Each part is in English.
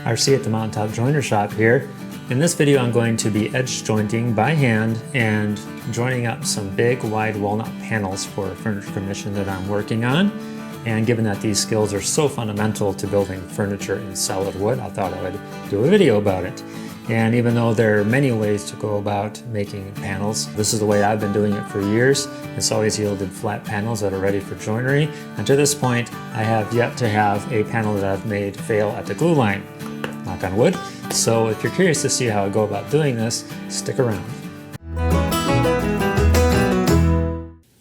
RC at the Mountaintop Joiner Shop here. In this video I'm going to be edge jointing by hand and joining up some big wide walnut panels for a furniture commission that I'm working on. And given that these skills are so fundamental to building furniture in solid wood, I thought I would do a video about it. And even though there are many ways to go about making panels, this is the way I've been doing it for years. It's always yielded flat panels that are ready for joinery. And to this point, I have yet to have a panel that I've made fail at the glue line, knock on wood. So if you're curious to see how I go about doing this, stick around.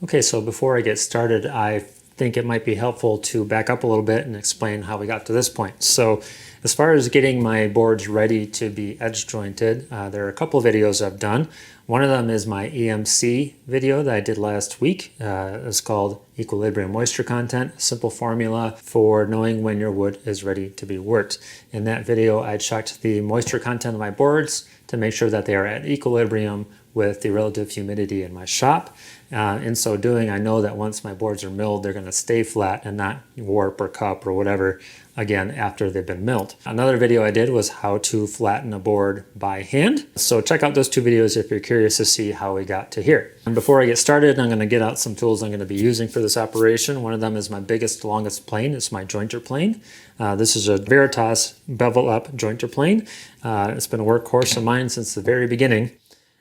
Okay, so before I get started, I think it might be helpful to back up a little bit and explain how we got to this point. So as far as getting my boards ready to be edge jointed, there are a couple of videos I've done. One of them is my EMC video that I did last week. It's called Equilibrium Moisture Content, simple formula for knowing when your wood is ready to be worked. In that video, I checked the moisture content of my boards to make sure that they are at equilibrium with the relative humidity in my shop. In so doing, I know that once my boards are milled, they're going to stay flat and not warp or cup or whatever again after they've been milled. Another video I did was how to flatten a board by hand. So check out those two videos if you're curious to see how we got to here. And before I get started, I'm going to get out some tools I'm going to be using for this operation. One of them is my biggest, longest plane. It's my jointer plane. This is a Veritas bevel up jointer plane. It's been a workhorse of mine since the very beginning.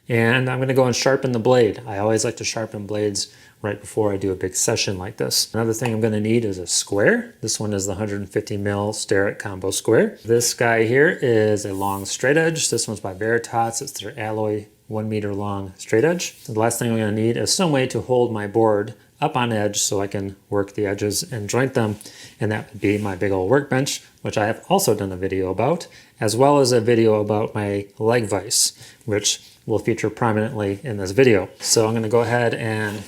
And I'm going to go and sharpen the blade. I always like to sharpen blades right before I do a big session like this. Another thing I'm going to need is a square. This one is the 150 mil Starrett combo square. This guy here is a long straight edge. This one's by Veritas. It's their alloy 1 meter long straight edge. The last thing I'm going to need is some way to hold my board up on edge so I can work the edges and joint them. And that would be my big old workbench, which I have also done a video about, as well as a video about my leg vise, which will feature prominently in this video. So I'm going to go ahead and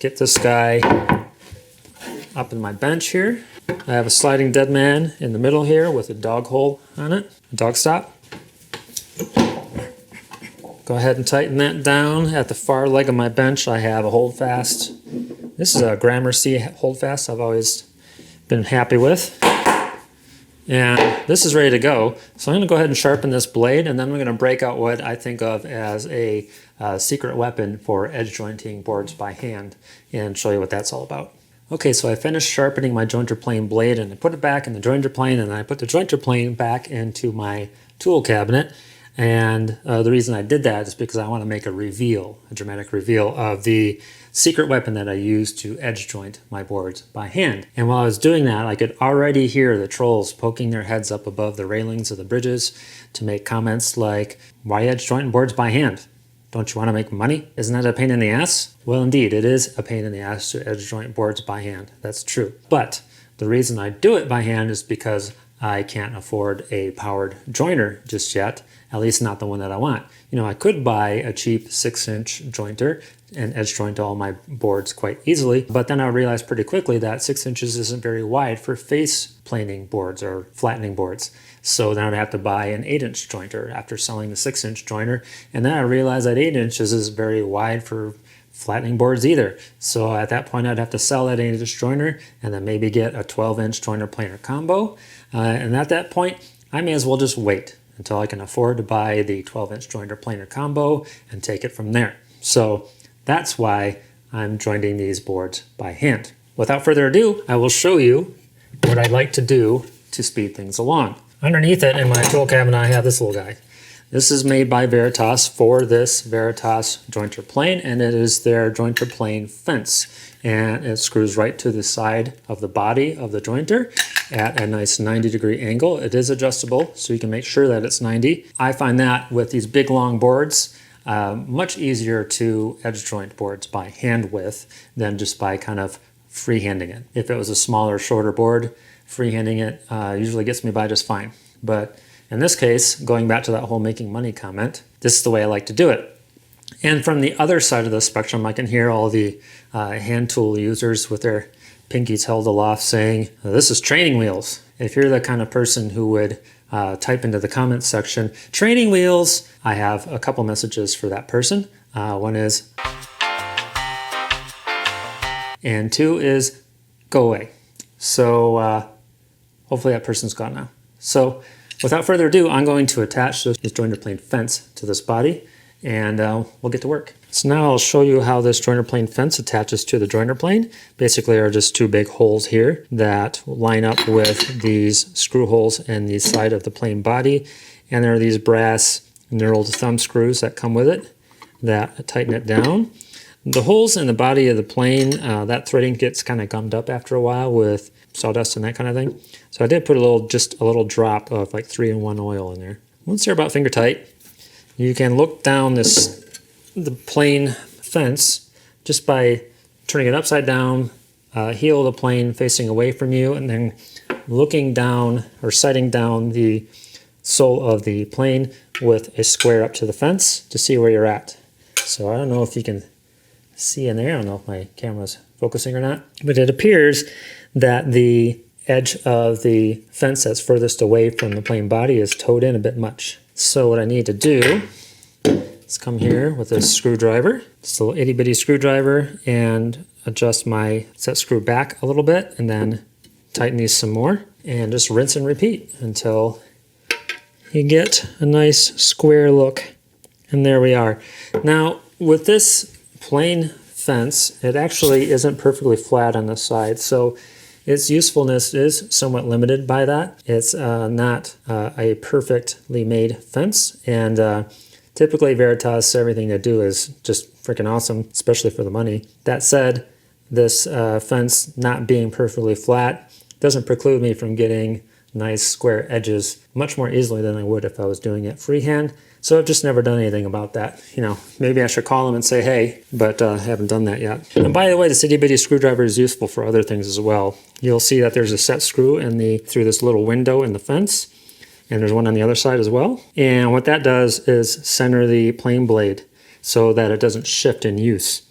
get this guy up in my bench here. I have a sliding dead man in the middle here with a dog hole on it, a dog stop. Go ahead and tighten that down. At the far leg of my bench, I have a holdfast. This is a Gramercy holdfast I've always been happy with. And this is ready to go. So I'm going to go ahead and sharpen this blade, and then I'm going to break out what I think of as a secret weapon for edge jointing boards by hand and show you what that's all about. Okay, so I finished sharpening my jointer plane blade and I put it back in the jointer plane, and then I put the jointer plane back into my tool cabinet. And the reason I did that is because I want to make a reveal, a dramatic reveal of the secret weapon that I use to edge joint my boards by hand. And while I was doing that, I could already hear the trolls poking their heads up above the railings of the bridges to make comments like, "Why edge jointing boards by hand? Don't you want to make money? Isn't that a pain in the ass?" Well, indeed, it is a pain in the ass to edge joint boards by hand. That's true. But the reason I do it by hand is because I can't afford a powered joiner just yet, at least not the one that I want. You know, I could buy a cheap 6-inch jointer and edge joint all my boards quite easily, but then I realized pretty quickly that 6 inches isn't very wide for face planing boards or flattening boards. So then I'd have to buy an 8-inch jointer after selling the 6-inch joiner, and then I realized that 8 inches is very wide for flattening boards either. So at that point I'd have to sell that 8-inch joiner and then maybe get a 12-inch joiner planer combo. And at that point, I may as well just wait until I can afford to buy the 12-inch joiner planer combo and take it from there. So that's why I'm jointing these boards by hand. Without further ado, I will show you what I like to do to speed things along. Underneath it in my tool cabinet, I have this little guy. This is made by Veritas for this Veritas jointer plane, and it is their jointer plane fence. And it screws right to the side of the body of the jointer at a nice 90-degree angle. It is adjustable, so you can make sure that it's 90. I find that with these big long boards, much easier to edge joint boards by hand with than just by kind of freehanding it. If it was a smaller, shorter board, freehanding it usually gets me by just fine. But in this case, going back to that whole making money comment, this is the way I like to do it. And from the other side of the spectrum, I can hear all the hand tool users with their pinkies held aloft saying, "This is training wheels." If you're the kind of person who would type into the comments section, "training wheels," I have a couple messages for that person. One is, and two is, "go away." So hopefully that person's gone now. So without further ado, I'm going to attach this joiner plane fence to this body, and we'll get to work. So now I'll show you how this joiner plane fence attaches to the joiner plane. Basically are just two big holes here that line up with these screw holes in the side of the plane body, and there are these brass knurled thumb screws that come with it that tighten it down. The holes in the body of the plane, that threading gets kind of gummed up after a while with sawdust and that kind of thing. So I did put just a little drop of like 3-in-1 oil in there. Once they're about finger tight, you can look down the plane fence just by turning it upside down, heel of the plane facing away from you, and then looking down or sighting down the sole of the plane with a square up to the fence to see where you're at. So I don't know if you can see in there. I don't know if my camera's focusing or not, but it appears that the edge of the fence that's furthest away from the plane body is towed in a bit much. So what I need to do is come here with a screwdriver, just a little itty bitty screwdriver, and adjust my set screw back a little bit, and then tighten these some more, and just rinse and repeat until you get a nice square look. And there we are. Now with this plane fence, it actually isn't perfectly flat on the side, so its usefulness is somewhat limited by that. It's not a perfectly made fence, and typically Veritas, everything they do is just freaking awesome, especially for the money. That said, this fence not being perfectly flat doesn't preclude me from getting nice square edges much more easily than I would if I was doing it freehand. So I've just never done anything about that. You know, maybe I should call them and say, hey, but I haven't done that yet. And by the way, this itty bitty screwdriver is useful for other things as well. You'll see that there's a set screw through this little window in the fence, and there's one on the other side as well. And what that does is center the plane blade so that it doesn't shift in use.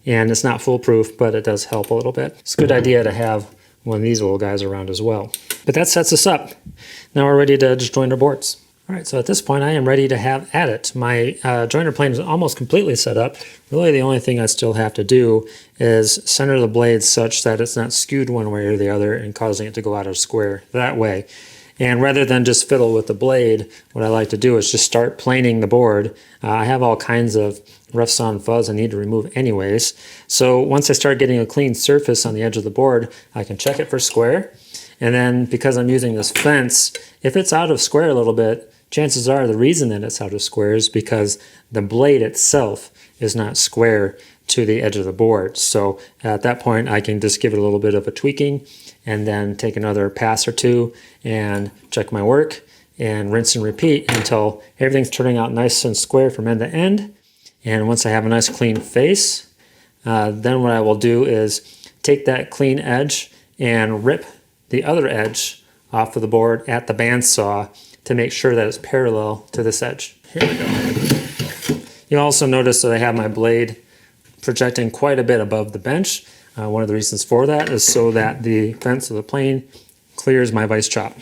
And it's not foolproof, but it does help a little bit. It's a good idea to have one of these little guys around as well. But that sets us up. Now we're ready to just join our boards. All right, so at this point I am ready to have at it. My joiner plane is almost completely set up. Really the only thing I still have to do is center the blade such that it's not skewed one way or the other and causing it to go out of square that way. And rather than just fiddle with the blade, what I like to do is just start planing the board. I have all kinds of rough sawn fuzz I need to remove anyways. So once I start getting a clean surface on the edge of the board, I can check it for square. And then because I'm using this fence, if it's out of square a little bit, chances are the reason that it's out of square is because the blade itself is not square to the edge of the board. So at that point, I can just give it a little bit of a tweaking and then take another pass or two and check my work and rinse and repeat until everything's turning out nice and square from end to end. And once I have a nice clean face, then what I will do is take that clean edge and rip the other edge off of the board at the bandsaw to make sure that it's parallel to this edge. Here we go. You'll also notice that I have my blade projecting quite a bit above the bench. One of the reasons for that is so that the fence of the plane clears my vice chop.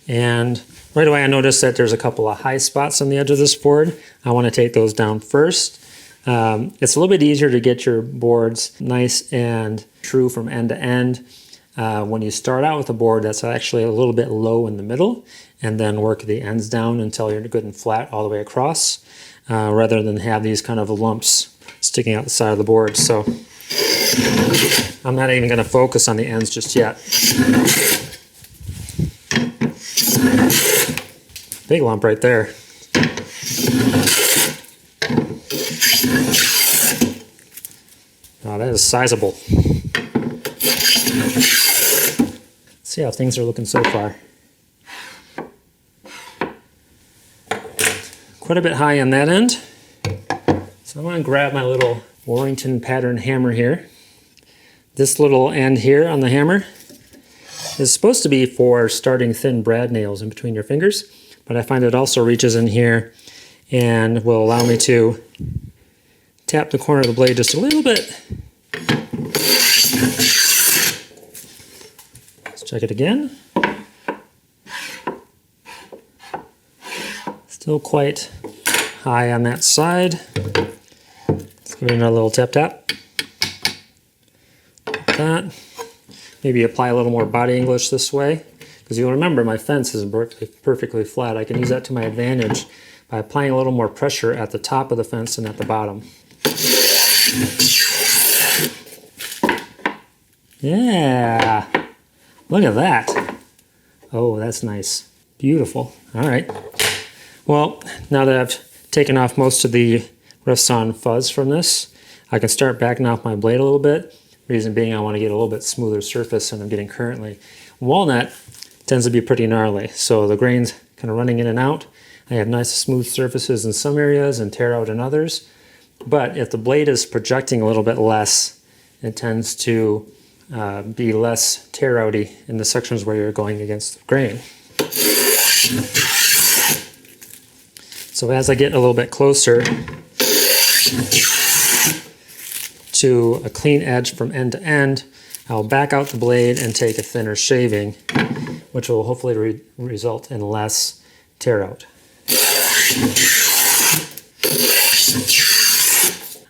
And right away I noticed that there's a couple of high spots on the edge of this board. I want to take those down first. It's a little bit easier to get your boards nice and true from end to end when you start out with a board that's actually a little bit low in the middle, and then work the ends down until you're good and flat all the way across, rather than have these kind of lumps sticking out the side of the board. So I'm not even going to focus on the ends just yet. Big lump right there. Oh, that is sizable. Let's see how things are looking so far. Quite a bit high on that end. So I'm going to grab my little Warrington pattern hammer here. This little end here on the hammer is supposed to be for starting thin brad nails in between your fingers, but I find it also reaches in here and will allow me to tap the corner of the blade just a little bit. Let's check it again. Still quite high on that side. Let's give it another little tap tap. Like that. Maybe apply a little more body English this way, Because you'll remember my fence is perfectly flat. I can use that to my advantage by applying a little more pressure at the top of the fence than at the bottom. Yeah, look at that. Oh, that's nice. Beautiful. All right. Well, now that I've taken off most of the rust-on fuzz from this, I can start backing off my blade a little bit. Reason being, I want to get a little bit smoother surface than I'm getting currently. Walnut tends to be pretty gnarly, so the grain's kind of running in and out. I have nice smooth surfaces in some areas and tear out in others. But if the blade is projecting a little bit less, it tends to be less tear outy in the sections where you're going against the grain. So as I get a little bit closer to a clean edge from end to end, I'll back out the blade and take a thinner shaving, which will hopefully result in less tear out.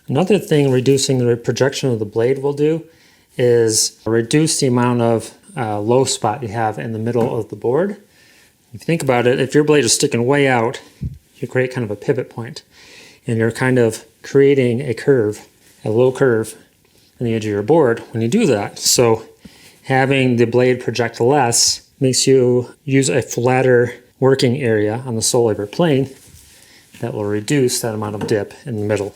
Another thing reducing the projection of the blade will do is reduce the amount of low spot you have in the middle of the board. If you think about it, if your blade is sticking way out, you create kind of a pivot point, and you're kind of creating a curve, a low curve on the edge of your board when you do that. So having the blade project less makes you use a flatter working area on the sole of your plane that will reduce that amount of dip in the middle.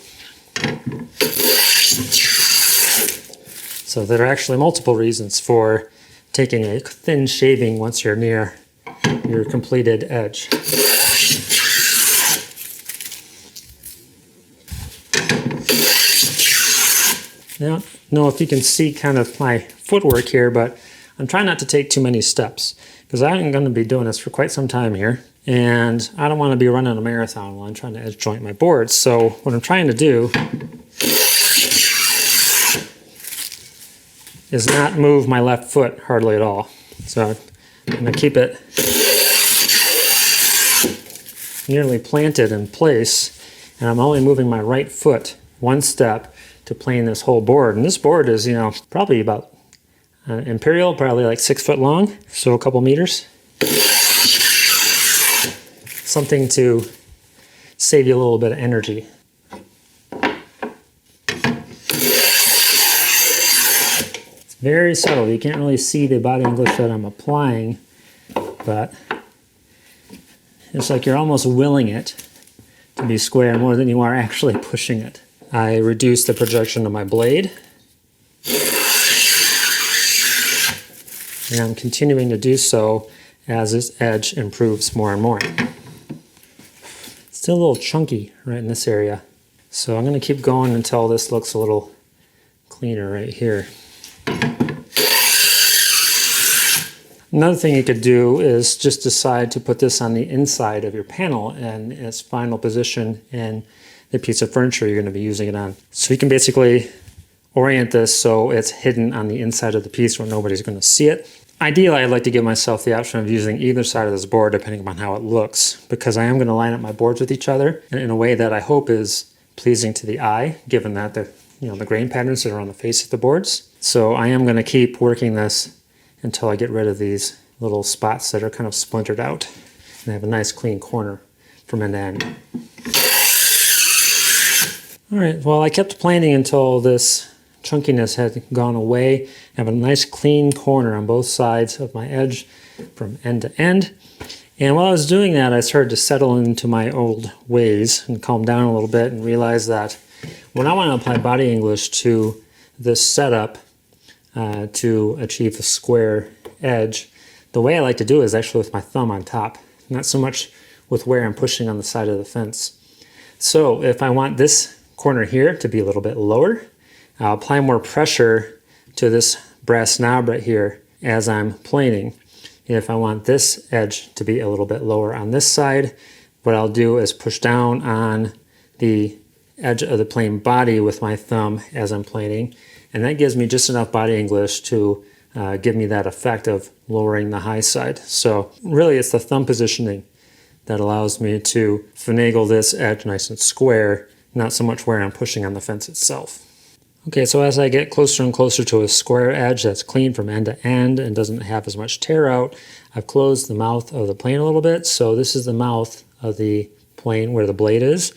So there are actually multiple reasons for taking a thin shaving once you're near your completed edge. Now, I don't know if you can see kind of my footwork here, but I'm trying not to take too many steps because I'm going to be doing this for quite some time here, and I don't want to be running a marathon while I'm trying to edge joint my boards. So what I'm trying to do is not move my left foot hardly at all. So I'm going to keep it nearly planted in place, and I'm only moving my right foot one step to plane this whole board. And this board is, probably about imperial, probably like 6 foot long, so a couple meters. Something to save you a little bit of energy. It's very subtle. You can't really see the body English that I'm applying, but it's like you're almost willing it to be square more than you are actually pushing it. I reduce the projection of my blade, and I'm continuing to do so as this edge improves more and more. It's still a little chunky right in this area, so I'm going to keep going until this looks a little cleaner right here. Another thing you could do is just decide to put this on the inside of your panel and its final position in the piece of furniture you're going to be using it on. So you can basically orient this so it's hidden on the inside of the piece where nobody's going to see it. Ideally, I'd like to give myself the option of using either side of this board depending upon how it looks, because I am going to line up my boards with each other in a way that I hope is pleasing to the eye, given that the grain patterns that are on the face of the boards. So I am going to keep working this until I get rid of these little spots that are kind of splintered out and have a nice clean corner from end to end. All right, well, I kept planing until this chunkiness had gone away. I have a nice clean corner on both sides of my edge from end to end. And while I was doing that, I started to settle into my old ways and calm down a little bit and realize that when I want to apply body English to this setup to achieve a square edge, the way I like to do it is actually with my thumb on top, not so much with where I'm pushing on the side of the fence. So if I want this corner here to be a little bit lower, I'll apply more pressure to this brass knob right here as I'm planing. If I want this edge to be a little bit lower on this side, what I'll do is push down on the edge of the plane body with my thumb as I'm planing, and that gives me just enough body English to give me that effect of lowering the high side. So really it's the thumb positioning that allows me to finagle this edge nice and square, not so much where I'm pushing on the fence itself. Okay, so as I get closer and closer to a square edge that's clean from end to end and doesn't have as much tear out, I've closed the mouth of the plane a little bit. So this is the mouth of the plane where the blade is.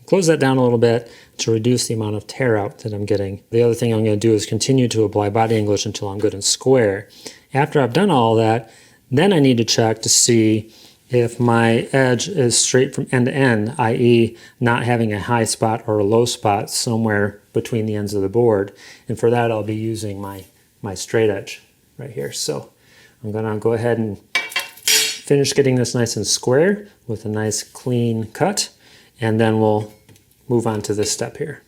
Close that down a little bit to reduce the amount of tear out that I'm getting. The other thing I'm going to do is continue to apply body English until I'm good and square. After I've done all that, then I need to check to see if my edge is straight from end to end, i.e. not having a high spot or a low spot somewhere between the ends of the board. And for that, I'll be using my straight edge right here. So I'm going to go ahead and finish getting this nice and square with a nice clean cut. And then we'll move on to this step here.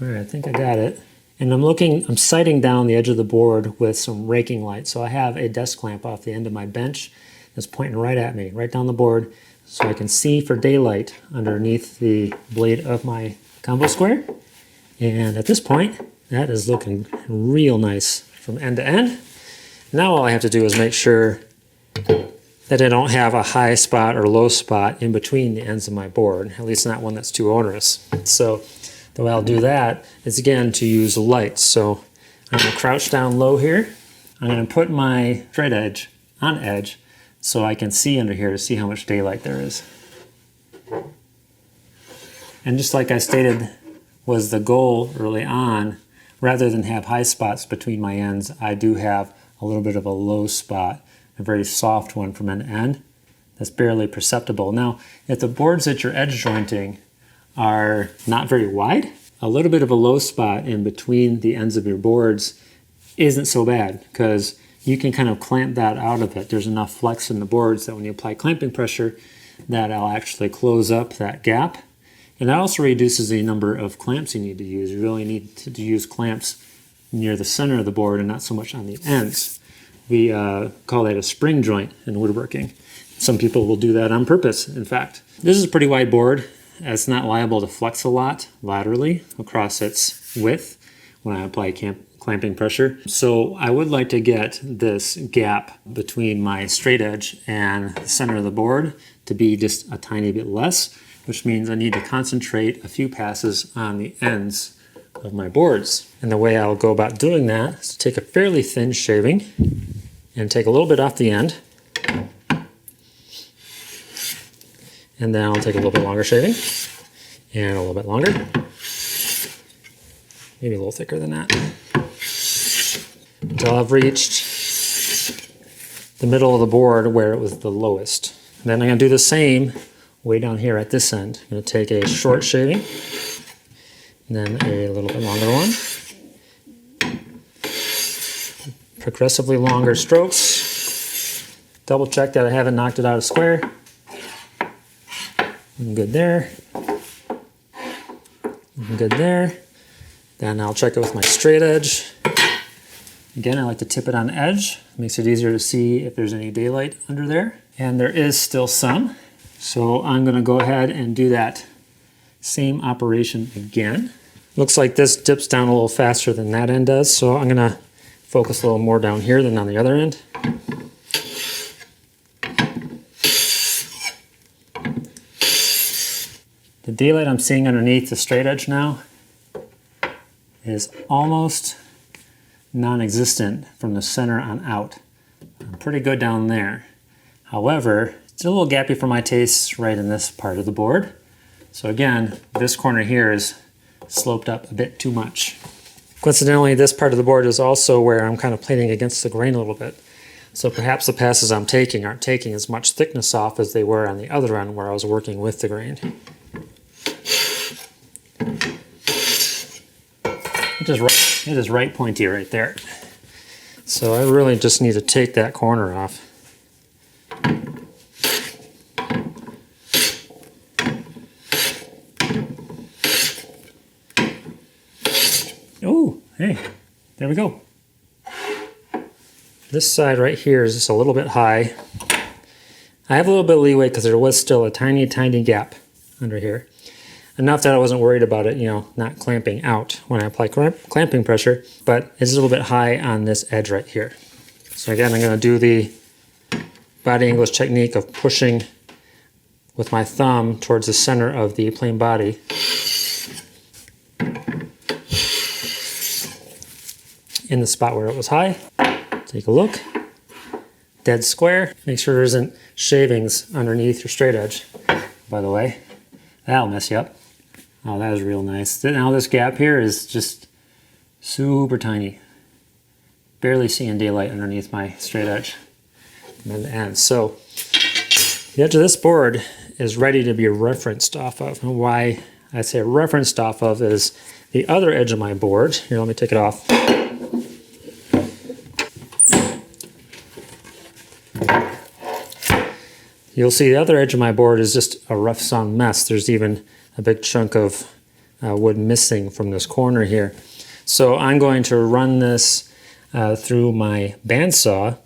All right, I think I got it. And I'm sighting down the edge of the board with some raking light. So I have a desk lamp off the end of my bench that's pointing right at me, right down the board, so I can see for daylight underneath the blade of my combo square. And at this point, that is looking real nice from end to end. Now all I have to do is make sure that I don't have a high spot or low spot in between the ends of my board, at least not one that's too onerous. So the way I'll do that is, again, to use lights. So I'm going to crouch down low here. I'm going to put my straight edge on edge so I can see under here to see how much daylight there is. And just like I stated was the goal early on, rather than have high spots between my ends, I do have a little bit of a low spot, a very soft one from end to end that's barely perceptible. Now, if the boards that you're edge jointing are not very wide, a little bit of a low spot in between the ends of your boards isn't so bad, because you can kind of clamp that out of it. There's enough flex in the boards that when you apply clamping pressure, that will actually close up that gap. And that also reduces the number of clamps you need to use. You really need to use clamps near the center of the board and not so much on the ends. We call that a spring joint in woodworking. Some people will do that on purpose, in fact. This is a pretty wide board. It's not liable to flex a lot laterally across its width when I apply clamping pressure. So I would like to get this gap between my straight edge and the center of the board to be just a tiny bit less, which means I need to concentrate a few passes on the ends of my boards. And the way I'll go about doing that is to take a fairly thin shaving and take a little bit off the end. And then I'll take a little bit longer shaving and a little bit longer. Maybe a little thicker than that. Until I've reached the middle of the board where it was the lowest. And then I'm going to do the same way down here at this end. I'm going to take a short shaving and then a little bit longer one. Progressively longer strokes. Double check that I haven't knocked it out of square. I'm good there. I'm good there. Then I'll check it with my straight edge. Again, I like to tip it on edge. It makes it easier to see if there's any daylight under there. And there is still some. So I'm going to go ahead and do that same operation again. Looks like this dips down a little faster than that end does, so I'm going to focus a little more down here than on the other end. The daylight I'm seeing underneath the straight edge now is almost non-existent from the center on out. I'm pretty good down there. However, it's a little gappy for my tastes right in this part of the board. So again, this corner here is sloped up a bit too much. Coincidentally, this part of the board is also where I'm kind of planing against the grain a little bit. So perhaps the passes I'm taking aren't taking as much thickness off as they were on the other end where I was working with the grain. It is right pointy right there. So I really just need to take that corner off. Oh, hey, there we go. This side right here is just a little bit high. I have a little bit of leeway because there was still a tiny, tiny gap under here. Enough that I wasn't worried about it, not clamping out when I apply clamping pressure, but it's a little bit high on this edge right here. So again, I'm going to do the body English technique of pushing with my thumb towards the center of the plane body. in the spot where it was high. Take a look. Dead square. Make sure there isn't shavings underneath your straight edge, by the way. That'll mess you up. Oh, that is real nice. Now this gap here is just super tiny. Barely seeing daylight underneath my straight edge. And the end. So the edge of this board is ready to be referenced off of. And why I say referenced off of is the other edge of my board. Here, let me take it off. You'll see the other edge of my board is just a rough sawn mess. There's even a big chunk of wood missing from this corner here. So I'm going to run this through my bandsaw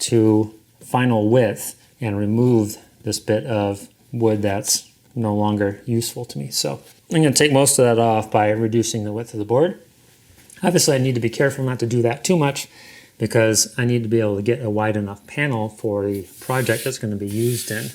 to final width and remove this bit of wood that's no longer useful to me. So I'm going to take most of that off by reducing the width of the board. Obviously I need to be careful not to do that too much because I need to be able to get a wide enough panel for the project that's going to be used in.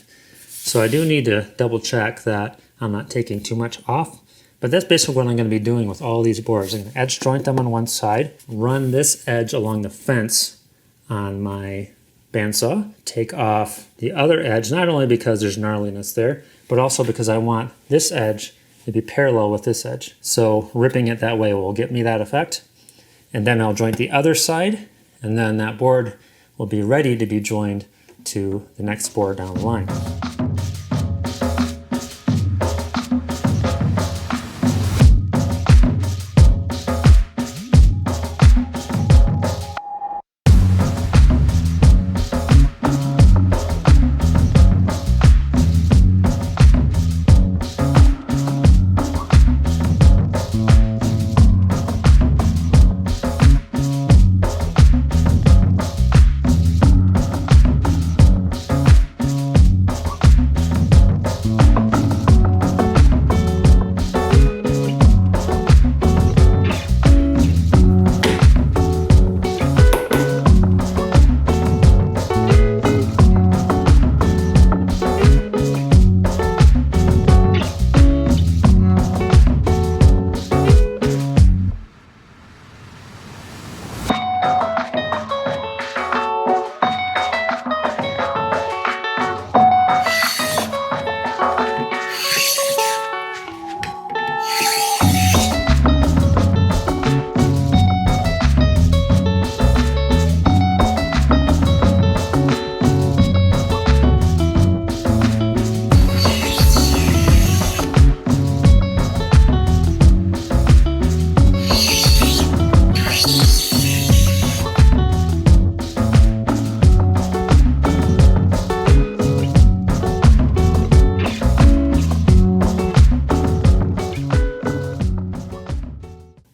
So I do need to double check that I'm not taking too much off. But that's basically what I'm going to be doing with all these boards. I'm going to edge joint them on one side, run this edge along the fence on my bandsaw, take off the other edge, not only because there's gnarliness there, but also because I want this edge to be parallel with this edge. So ripping it that way will get me that effect. And then I'll joint the other side, and then that board will be ready to be joined to the next board down the line.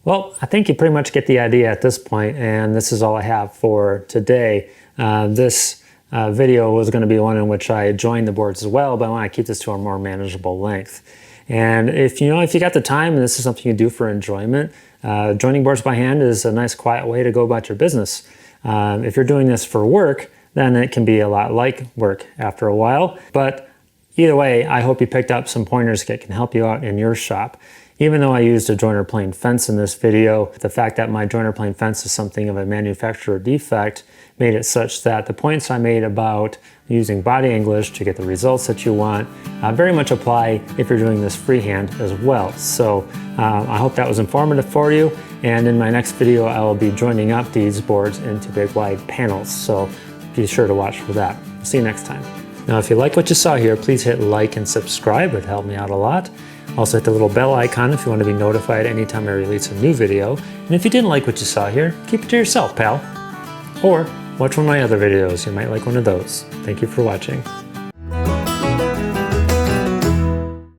Well, I think you pretty much get the idea at this point, and this is all I have for today. This video was going to be one in which I join the boards as well, but I want to keep this to a more manageable length. And if you got the time and this is something you do for enjoyment, joining boards by hand is a nice quiet way to go about your business. If you're doing this for work, then it can be a lot like work after a while. But either way, I hope you picked up some pointers that can help you out in your shop. Even though I used a joiner plane fence in this video, the fact that my joiner plane fence is something of a manufacturer defect made it such that the points I made about using body English to get the results that you want very much apply if you're doing this freehand as well. So I hope that was informative for you. And in my next video, I will be joining up these boards into big wide panels. So be sure to watch for that. See you next time. Now, if you like what you saw here, please hit like and subscribe. It would help me out a lot. Also hit the little bell icon if you want to be notified anytime I release a new video. And if you didn't like what you saw here, keep it to yourself, pal. Or watch one of my other videos. You might like one of those. Thank you for watching.